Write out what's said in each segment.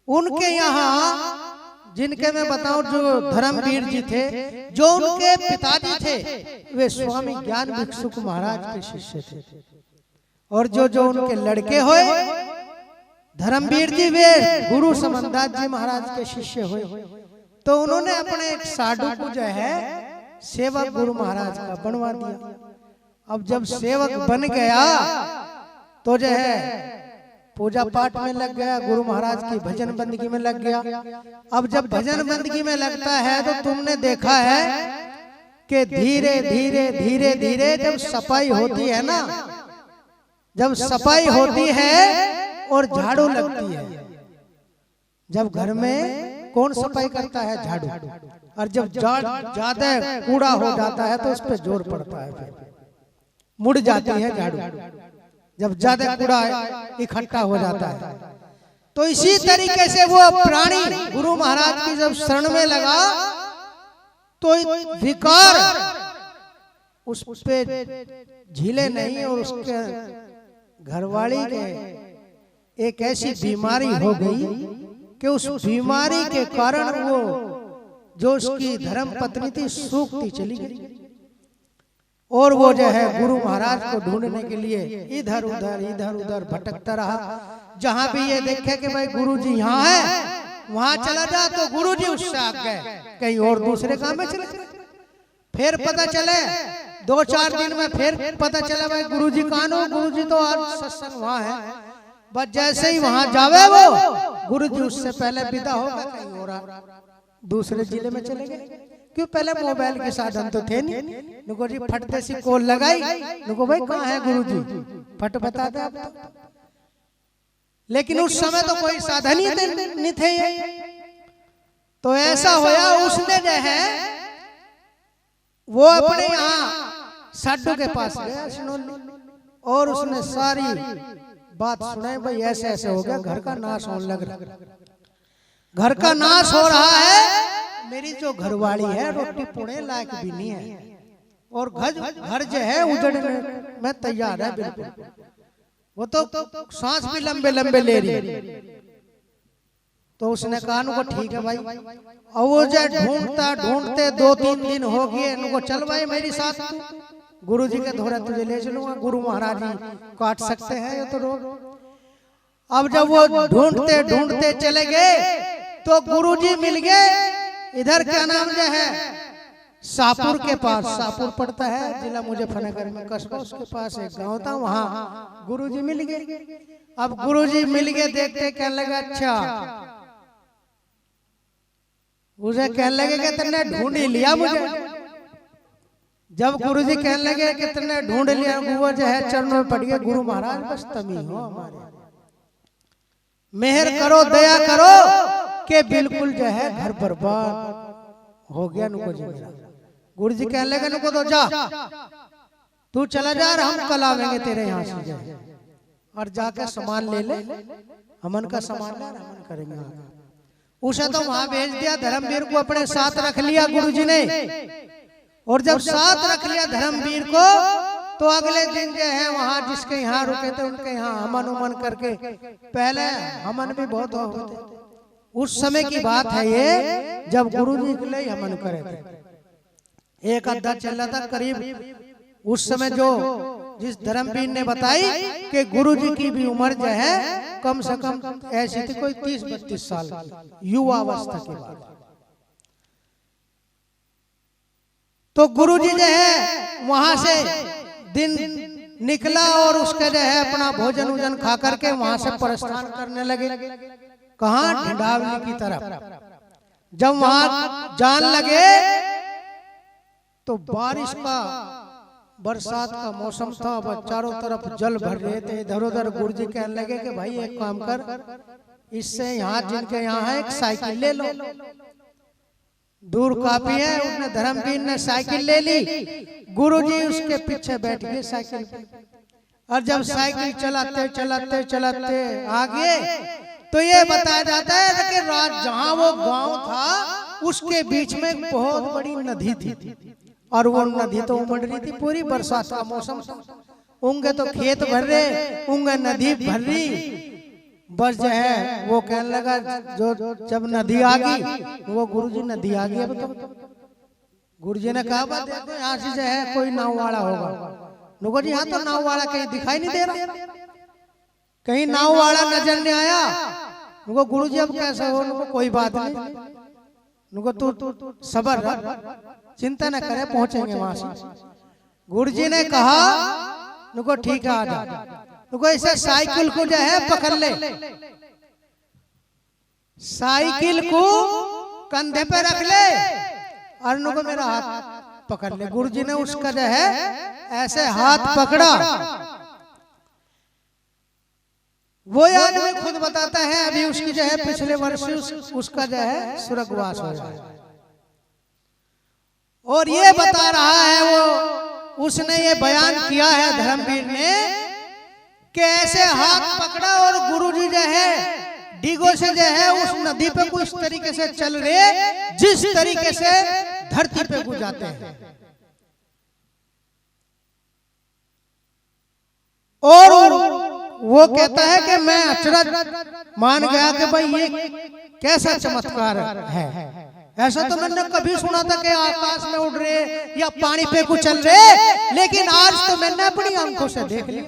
उनके यहाँ जिनके मैं बताऊं जो धर्मवीर जी थे, जो उनके पिताजी थे वे स्वामी ज्ञान भिक्षुक महाराज के शिष्य थे, और जो जो उनके लड़के हुए धर्मवीर जी वे गुरु समनदास जी महाराज के शिष्य हुए। तो उन्होंने अपने एक साधु को जो है सेवक गुरु महाराज का बनवा दिया। अब जब सेवक बन गया तो जो है पूजा पाठ में लग गया, गुरु महाराज की भजन बंदगी में लग गया। अब जब भजन बंदगी में लगता है तो तुमने देखा है कि धीरे धीरे धीरे धीरे जब सफाई होती है ना, जब सफाई होती है और झाड़ू लगती है, जब घर में कौन सफाई करता है? झाड़ू। और जब ज्यादा कूड़ा हो जाता है तो उस पर जोर पड़ता है, फिर मुड़ जाती है झाड़ू जब ज्यादा कूड़ा इकट्ठा हो जाता है। तो इसी तरीके से वो प्राणी गुरु महाराज की जब शरण में लगा तो विकार उस पे झीले नहीं, और उसके घरवाली के एक ऐसी बीमारी हो गई कि उस बीमारी के कारण वो जो उसकी धर्म पत्नी थी सूखती चली गई, और वो जो है गुरु महाराज को ढूंढने के लिए इधर उधर भटकता रहा। जहां भी ये देखे कि भाई गुरु जी यहाँ है, वहां चला जा तो गुरु जी उससे आ गए कहीं और दूसरे काम में चले। फिर पता चले 2-4 दिन में फिर पता चला भाई गुरु जी कहाँ हो, गुरु जी तो आज सत्संग वहां है। बस जैसे ही वहां जावे वो गुरु जी उससे पहले विदा होगा कहीं और दूसरे जिले में चले गए। क्यों? पहले मोबाइल के साधन तो थे नहीं। नुको जी फटते सी कॉल लगाई, नुको भाई कहाँ है गुरु जी, फट बता दे आप तो। लेकिन उस समय तो कोई साधन ही नहीं थे। तो ऐसा होया उसने जो है वो अपने यहाँ साधु के पास गया सिनोली, और उसने सारी बात सुनाई। भाई ऐसे ऐसे हो गया, घर का नाश होने लग रहा, घर का नाश हो रहा है, मेरी जो घरवाली है रोटी पुणे लायक भी नहीं है, और घर जो है उजड़ने में तैयार है बिल्कुल, वो तो सांस भी लंबे लंबे ले रही है। तो उसने कहा उनको ठीक है भाई। और वो जो ढूंढते 2-3 दिन हो गए, उनको चल भाई मेरी साथ गुरु जी के धोरा तुझे ले चलूंगा, गुरु महाराज जी काट सकते हैं ये तो रोग। अब जब वो ढूंढते चले गए तो गुरु जी मिल गए इधर, क्या नाम जो है शाहपुर के पास, शाहपुर पड़ता है जिला मुजफ्फरनगर में कस्बा, उसके पास एक गांव था, वहां गुरुजी मिल गए। अब गुरुजी मिल गए, देखते कहने लगे अच्छा, मुझे कहने लगे कि तुमने ढूंढ ही लिया मुझे। जब गुरुजी कहने लगे कि तुमने ढूंढ लिया, वो जो है चरणों में पड़ गए, गुरु महाराज बस तुम ही हो हमारे, मेहर करो, दया करो कि बिल्कुल जो है घर बर्बाद हो गया। नुको जी मेरा गुरु जी कहने लगे नुको तो जा, तू चला जा, हम कल आवेंगे तेरे यहाँ से जाए, और जाके सामान ले ले, हमन का सामान ले, हमन करेंगे। उसे तो वहां भेज दिया, धर्मवीर को अपने साथ रख लिया गुरु जी ने। और जब साथ रख लिया धर्मवीर को तो अगले दिन जो है वहां जिसके यहाँ रुके थे उनके यहाँ हमन उमन करके, पहले हमन भी बहुत होते थे, उस समय की बात है ये, जब गुरुजी के लिए हमन करे थे। एक अद्धा चल रहा था करीब उस समय, जो जिस धर्मवीर ने बताई कि गुरुजी की भी उम्र जो है कम से कम ऐसी थी कोई 30-32 साल युवा अवस्था की बात। तो गुरुजी जो है वहां से दिन निकला और उसके जो है अपना भोजन वोजन खा करके वहां से प्रस्थान करने लगे। कहाँ? ढिंढावली की तरफ। जब वहां जान लगे तो बारिश का, बरसात का मौसम था, चारों तरफ जल भर रहे थे इधर उधर। गुरुजी कहने लगे कि भाई एक काम कर, इससे यहाँ जिनके यहाँ है एक साइकिल ले लो, दूर काफी है। उसने धर्मवीर ने साइकिल ले ली, गुरुजी उसके पीछे बैठ गए साइकिल पे। और जब साइकिल चलाते आगे तो ये बताया जाता है कि रात जहां वो गांव था उसके बीच में एक बहुत बड़ी नदी थी, और वो नदी तो उमड़ रही थी, पूरी बरसात का मौसम था, उंगे तो खेत भर रहे, उंगे नदी भर रही। बस जो है वो कहने लगा, जो जब नदी आ गई वो गुरुजी नदी आ गई, अब तो गुरुजी ने कहा बात देखो यहाँ से जो है कोई नाव वाला होगा। नुको जी यहाँ तो नाव वाला कहीं दिखाई नहीं दे रहा, कहीं नाव वाला नजर नहीं आया। नुको गुरुजी अब कैसे हो? नुको कोई बात नहीं, नुको तू सबर रख, चिंता न करे, पहुंचेंगे वहां से। गुरुजी ने कहा नुको ठीक है आ जा, नुको ऐसे साइकिल को जो है पकड़ ले, साइकिल को कंधे पे रख ले और नुको मेरा हाथ पकड़ ले। गुरुजी ने उसका जो है ऐसे हाथ पकड़ा। वो आदमी खुद बताता है अभी उसकी जो है पिछले वर्ष उसका जो है स्वर्गवास हो गया, और ये बता रहा है वो, उसने ये बयान किया है धर्मवीर ने कि ऐसे हाथ पकड़ा और गुरुजी जो है डीगो से जो है उस नदी पे कुछ तरीके से चल रहे जिस तरीके से धरती पे गुजरते हैं। और वो कहता है कि मैं अचरज मान गया कि भाई ये कैसा चमत्कार है, ऐसा तो मैंने कभी सुना था कि आकाश में उड़ रहे या पानी पे कुछ चल रहे, लेकिन आज तो मैंने अपनी आंखों से देख लिया।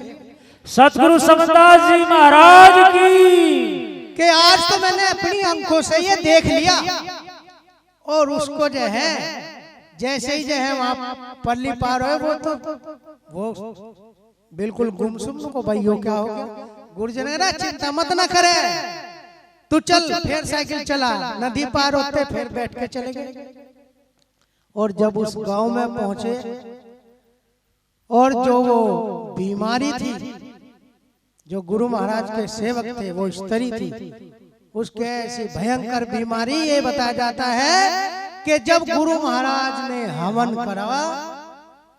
सतगुरु समदास जी महाराज की कि आज तो मैंने अपनी आंखों से ये देख लिया। और उसको जो है जैसे ही जो है वहां पल्ली पार हो वो बिल्कुल गुमसुम को भाई यो क्या हो गया। गुरुजी ने कहा चिंता मत ना करे, तू चल, फिर साइकिल चला, नदी पार होते फिर बैठ के चले गए। और जब उस गांव में पहुंचे और जो वो बीमारी थी, जो गुरु महाराज के सेवक थे वो स्त्री थी, उसके ऐसी भयंकर बीमारी, ये बताया जाता है कि जब गुरु महाराज ने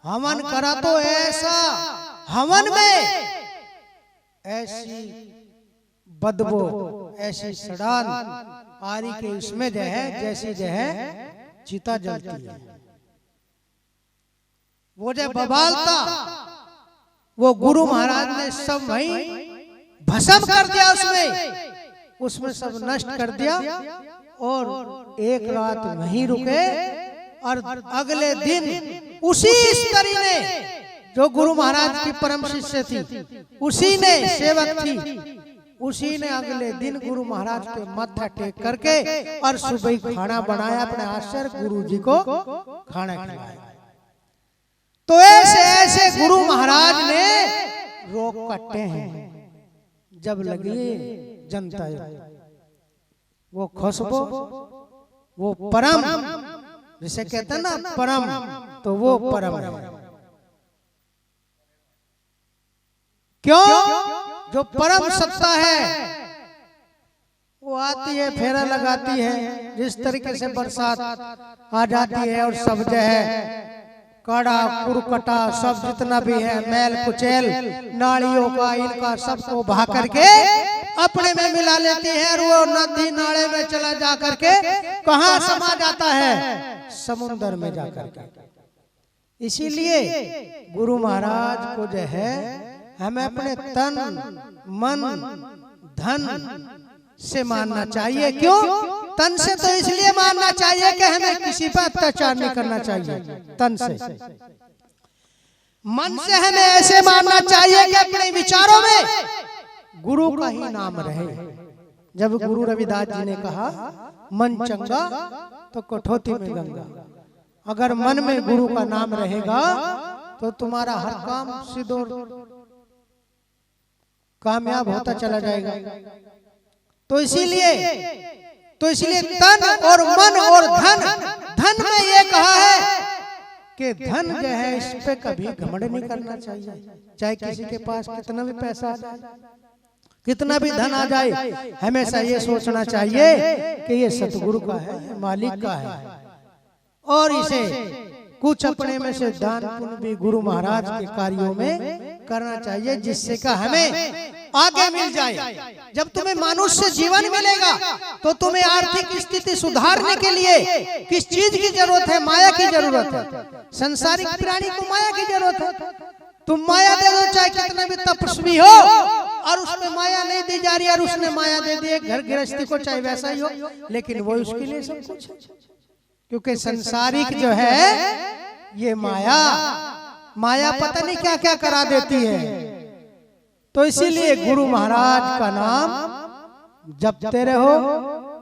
हवन करा तो ऐसा हवन में ऐसी बदबू, ऐसी सड़ान आरी के इसमें जो है जैसी जो है चिता जलती है, वो जो बवालता वो गुरु महाराज ने सब वहीं भस्म कर दिया, उसमें सब नष्ट कर दिया। और एक रात वहीं रुके और अगले दिन उसी स्त्री ने, जो गुरु महाराज की परम शिष्य थी, उसी ने सेवक थी, उसी ने अगले दिन गुरु महाराज पे माथा टेक करके और सुबह खाना बनाया अपने हाथ से, गुरु जी को खाना खिलाया। तो ऐसे ऐसे गुरु महाराज ने रोग कट्टे हैं। जब लगी जनता वो खुशबू, वो परम, जिसे कहते हैं ना परम, तो वो परम है। क्यों? जो परम सत्ता है वो आती है, फेरा लगाती है, जिस तरीके से बरसात आ जाती है और सब जो है काड़ा कुरकटा सब जितना भी है मैल कुचैल नालियों का इनका सबको बहा करके अपने में मिला लेती है, और वो नदी नाले में चला जा करके कहाँ समा जाता है? समुद्र में जाकर के। इसीलिए गुरु महाराज को जो है हमें अपने तन मन धन से मानना चाहिए। क्यों? तन से तो इसलिए मानना चाहिए कि हमें किसी पर अत्याचार नहीं करना चाहिए तन से। मन से हमें ऐसे मानना चाहिए कि अपने विचारों में गुरु का ही नाम रहे। जब गुरु रविदास जी ने कहा मन चंगा तो कठौती में गंगा, अगर मन में गुरु का नाम रहेगा तो तुम्हारा हर काम सिद्ध और कामयाब होता चला जाएगा। तो इसीलिए तन और मन और धन में ये कहा है कि धन जो है इस पे कभी घमंड नहीं करना चाहिए। चाहे किसी के पास कितना भी पैसा आ जाए, कितना भी धन आ जाए, हमेशा ये सोचना चाहिए कि ये सतगुरु का है, मालिक का है, और इसे कुछ अपने में से दान पुण्य भी गुरु महाराज के कार्यों में करना चाहिए, जिससे का हमें आगे मिल जाए। जब तुम्हें मनुष्य जीवन मिलेगा तो तुम्हें आर्थिक स्थिति सुधारने के लिए किस चीज की जरूरत है? माया की जरूरत है। संसारिक प्राणी को माया की जरूरत है। तुम माया दे दो, चाहे कितना भी तपस्वी हो, और उसमें माया नहीं दी जा रही और उसने माया दे दी घर गृहस्थी को, चाहे वैसा ही हो, लेकिन वो उसके लिए सब कुछ है। क्योंकि संसारिक जो है ये माया पता नहीं क्या क्या करा देती है। तो इसीलिए गुरु महाराज का नाम जपते रहो,